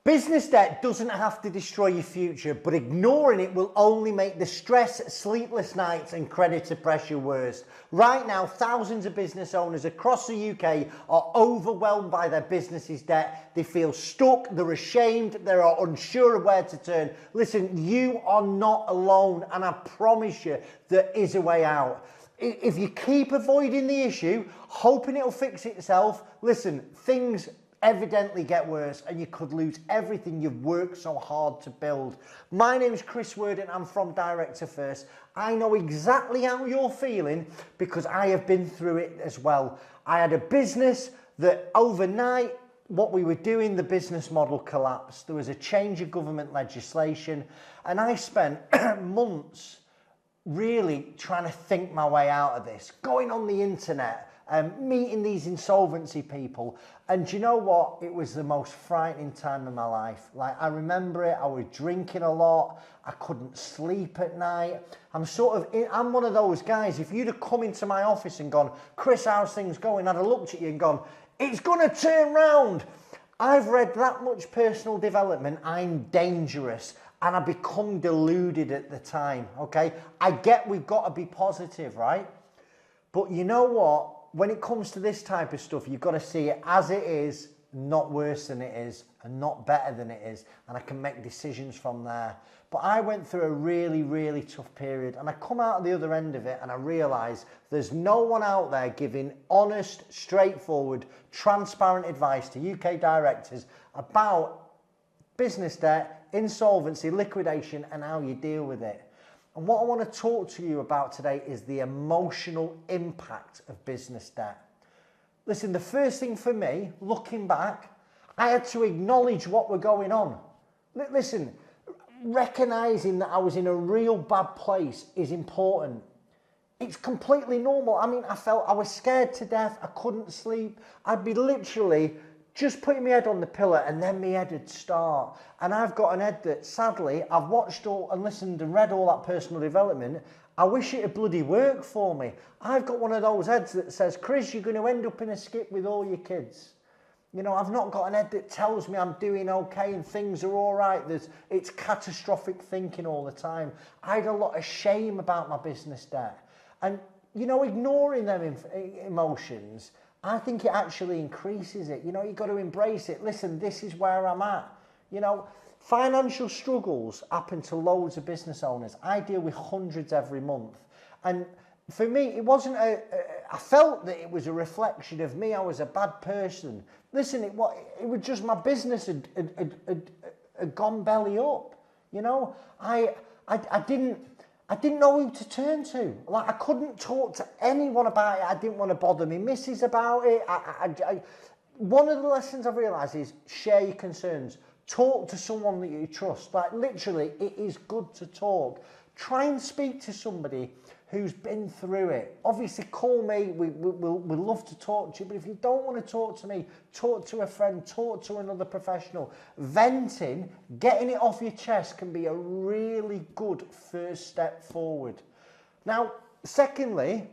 Business debt doesn't have to destroy your future, but ignoring it will only make the stress, sleepless nights and creditor pressure worse. Right now, thousands of business owners across the UK are overwhelmed by their business's debt. They feel stuck, they're ashamed, they are unsure of where to turn. Listen, you are not alone, and I promise you there is a way out. If you keep avoiding the issue, hoping it'll fix itself, listen, things evidently get worse and you could lose everything you've worked so hard to build. My name is Chris Worden. I'm from Director First. I know exactly how you're feeling because I have been through it as well. I had a business that overnight, what we were doing, the business model collapsed. There was a change of government legislation and I spent months really trying to think my way out of this, going on the internet, meeting these insolvency people. And do you know what? It was the most frightening time of my life. Like, I remember it, I was drinking a lot, I couldn't sleep at night. I'm one of those guys, if you'd have come into my office and gone, Chris, how's things going? I'd have looked at you and gone, it's gonna turn round. I've read that much personal development, I'm dangerous. And I become deluded at the time, okay? I get we've got to be positive, right? But you know what? When it comes to this type of stuff, you've got to see it as it is, not worse than it is, and not better than it is, and I can make decisions from there. But I went through a really, really tough period, and I come out the other end of it, and I realised there's no one out there giving honest, straightforward, transparent advice to UK directors about business debt, insolvency, liquidation, and how you deal with it. And what I want to talk to you about today is the emotional impact of business debt. Listen, the first thing for me, looking back, I had to acknowledge what were going on. Listen, recognising that I was in a real bad place is important. It's completely normal. I mean, I was scared to death. I couldn't sleep. I'd be literally just putting my head on the pillow and then my head would start. And I've got an head that, sadly, I've watched all and listened and read all that personal development. I wish it had bloody worked for me. I've got one of those heads that says, Chris, you're going to end up in a skip with all your kids. You know, I've not got an head that tells me I'm doing okay and things are all right. It's catastrophic thinking all the time. I had a lot of shame about my business debt. And, you know, ignoring them emotions, I think it actually increases it. You know, you've got to embrace it. Listen, this is where I'm at. You know, financial struggles happen to loads of business owners. I deal with hundreds every month. And for me, it wasn't I felt that it was a reflection of me. I was a bad person. Listen, it was just my business had gone belly up. You know, I didn't know who to turn to. Like, I couldn't talk to anyone about it. I didn't want to bother my missus about it. One of the lessons I've realised is share your concerns. Talk to someone that you trust. Like, literally, it is good to talk. Try and speak to somebody who's been through it. Obviously, call me. We'll love to talk to you. But if you don't want to talk to me, talk to a friend, talk to another professional. Venting, getting it off your chest can be a really good first step forward. Now, secondly,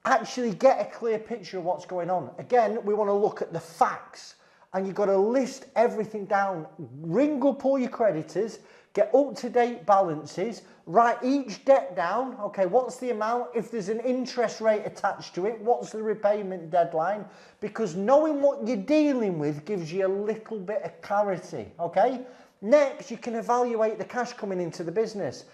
actually get a clear picture of what's going on. Again, we want to look at the facts. And you've got to list everything down. Ring up all your creditors, get up-to-date balances, write each debt down. Okay, what's the amount? If there's an interest rate attached to it, what's the repayment deadline? Because knowing what you're dealing with gives you a little bit of clarity, okay? Next, you can evaluate the cash coming into the business.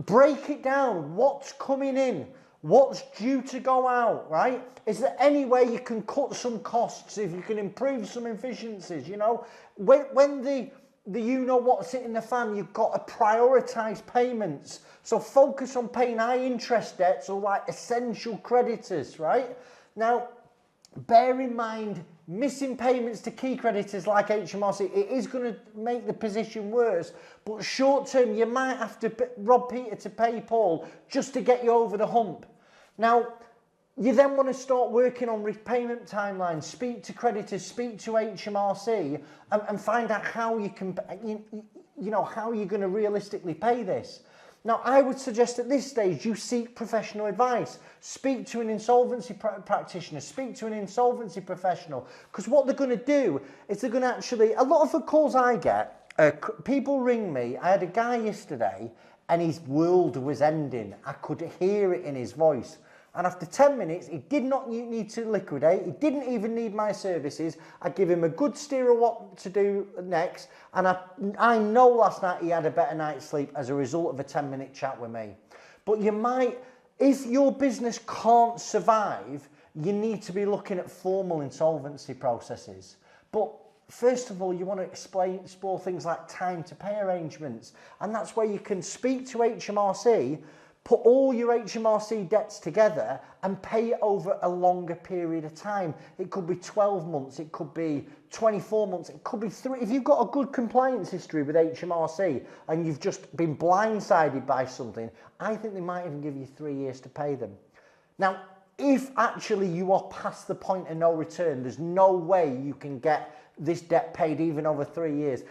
Break it down. What's coming in? What's due to go out, right? Is there any way you can cut some costs, if you can improve some efficiencies, you know? When the you know what's in the fan, you've got to prioritise payments. So focus on paying high interest debts or like essential creditors, right? Now, bear in mind, missing payments to key creditors like HMRC, it is going to make the position worse. But short term, you might have to rob Peter to pay Paul just to get you over the hump. Now, you then want to start working on repayment timelines, speak to creditors, speak to HMRC, and find out how you can, you know, how you're going to realistically pay this. Now, I would suggest at this stage you seek professional advice. Speak to an insolvency practitioner, speak to an insolvency professional, because what they're going to do is they're going to actually, a lot of the calls I get People ring me. I had a guy yesterday and his world was ending. I could hear it in his voice. And after 10 minutes, he did not need to liquidate. He didn't even need my services. I give him a good steer of what to do next. And I know last night he had a better night's sleep as a result of a 10-minute chat with me. But you might, if your business can't survive, you need to be looking at formal insolvency processes. But first of all, you want to explore things like time to pay arrangements. And that's where you can speak to HMRC, put all your HMRC debts together and pay it over a longer period of time. It could be 12 months, it could be 24 months, it could be 3. If you've got a good compliance history with HMRC and you've just been blindsided by something, I think they might even give you 3 years to pay them. Now, if actually you are past the point of no return, there's no way you can get this debt paid even over 3 years.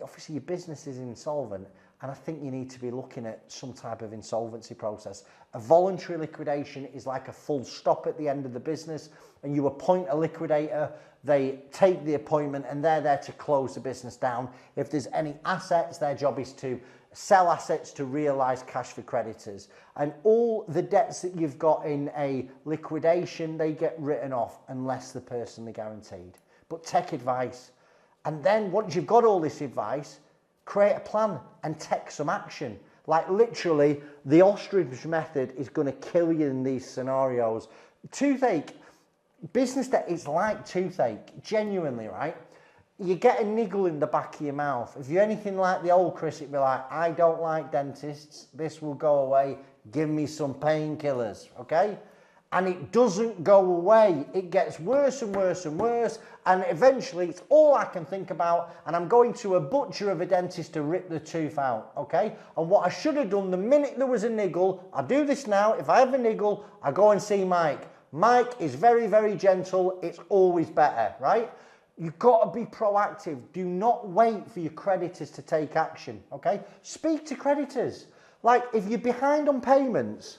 Obviously, your business is insolvent, and I think you need to be looking at some type of insolvency process. A voluntary liquidation is like a full stop at the end of the business, and you appoint a liquidator, they take the appointment, and they're there to close the business down. If there's any assets, their job is to sell assets to realise cash for creditors. And all the debts that you've got in a liquidation, they get written off unless they're personally guaranteed. But take advice. And then once you've got all this advice, create a plan and take some action. Like literally, the ostrich method is going to kill you in these scenarios. Toothache, business debt is like toothache, genuinely, right? You get a niggle in the back of your mouth. If you're anything like the old Chris, it'd be like, I don't like dentists. This will go away. Give me some painkillers, okay? And it doesn't go away. It gets worse and worse and worse. And eventually, it's all I can think about. And I'm going to a butcher of a dentist to rip the tooth out, okay? And what I should have done the minute there was a niggle, I do this now. If I have a niggle, I go and see Mike. Mike is very, very gentle. It's always better, right? You've got to be proactive. Do not wait for your creditors to take action, okay? Speak to creditors. Like, if you're behind on payments,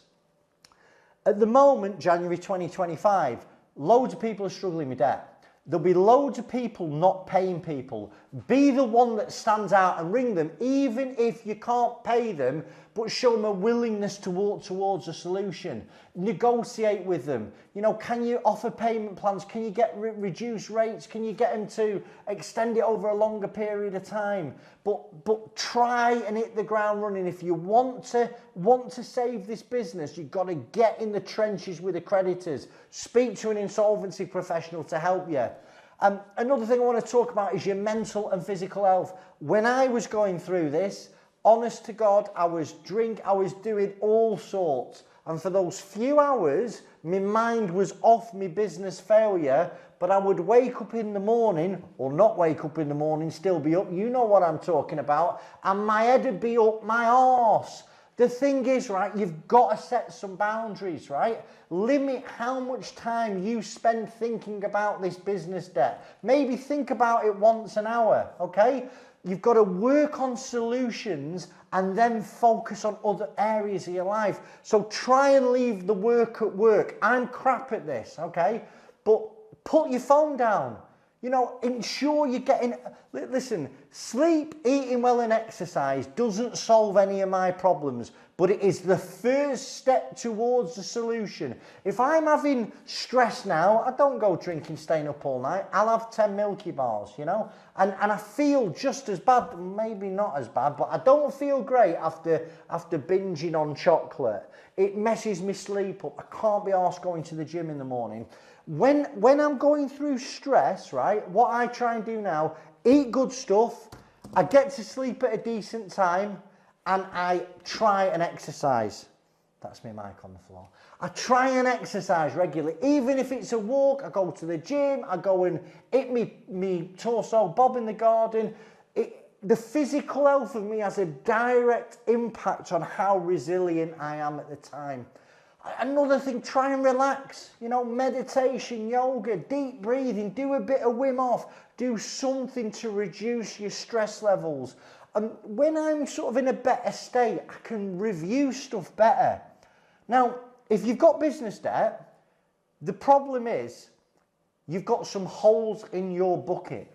at the moment, January 2025, loads of people are struggling with debt. There'll be loads of people not paying people. Be the one that stands out and ring them, even if you can't pay them, but show them a willingness to walk towards a solution. Negotiate with them. You know, can you offer payment plans? Can you get reduced rates? Can you get them to extend it over a longer period of time? But try and hit the ground running. If you want to save this business, you've got to get in the trenches with the creditors. Speak to an insolvency professional to help you. Another thing I want to talk about is your mental and physical health. When I was going through this, honest to God, I was doing all sorts. And for those few hours, my mind was off my business failure, but I would wake up in the morning, or not wake up in the morning, still be up, you know what I'm talking about, and my head would be up my arse. The thing is, right, you've got to set some boundaries, right? Limit how much time you spend thinking about this business debt. Maybe think about it once an hour, okay? You've got to work on solutions and then focus on other areas of your life. So try and leave the work at work. I'm crap at this, okay? But put your phone down. You know, ensure you're getting... Listen, sleep, eating well and exercise doesn't solve any of my problems, but it is the first step towards the solution. If I'm having stress now, I don't go drinking, staying up all night. I'll have 10 Milky Bars, you know? And I feel just as bad, maybe not as bad, but I don't feel great after binging on chocolate. It messes me sleep up. I can't be arsed going to the gym in the morning. When I'm going through stress, right, what I try and do now, eat good stuff, I get to sleep at a decent time, and I try and exercise. That's my mic on the floor. I try and exercise regularly. Even if it's a walk, I go to the gym, I go and hit me torso, bob in the garden. The physical health of me has a direct impact on how resilient I am at the time. Another thing, try and relax. You know, meditation, yoga, deep breathing, do a bit of Wim Hof, do something to reduce your stress levels. When I'm sort of in a better state, I can review stuff better. Now, if you've got business debt, the problem is you've got some holes in your bucket.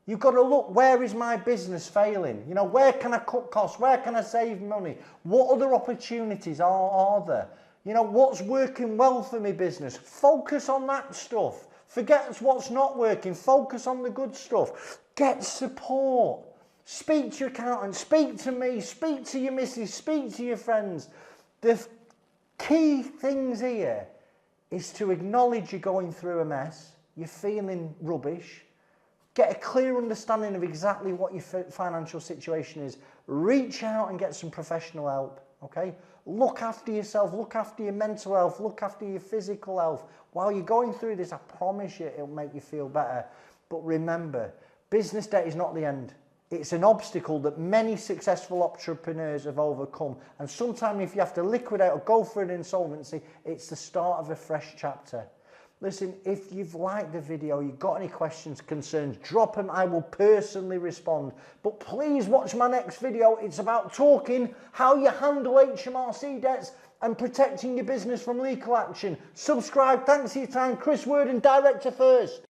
You've got to look, where is my business failing? You know, where can I cut costs? Where can I save money? What other opportunities are there? You know, what's working well for my business? Focus on that stuff. Forget what's not working. Focus on the good stuff. Get support. Speak to your accountant. Speak to me. Speak to your missus. Speak to your friends. The key things here is to acknowledge you're going through a mess. You're feeling rubbish. Get a clear understanding of exactly what your financial situation is. Reach out and get some professional help, okay? Look after yourself, look after your mental health, look after your physical health. While you're going through this, I promise you it'll make you feel better. But remember, business debt is not the end. It's an obstacle that many successful entrepreneurs have overcome. And sometimes if you have to liquidate or go for an insolvency, it's the start of a fresh chapter. Listen, if you've liked the video, you've got any questions, concerns, drop them. I will personally respond. But please watch my next video. It's about talking how you handle HMRC debts and protecting your business from legal action. Subscribe. Thanks for your time. Chris Worden, Director First.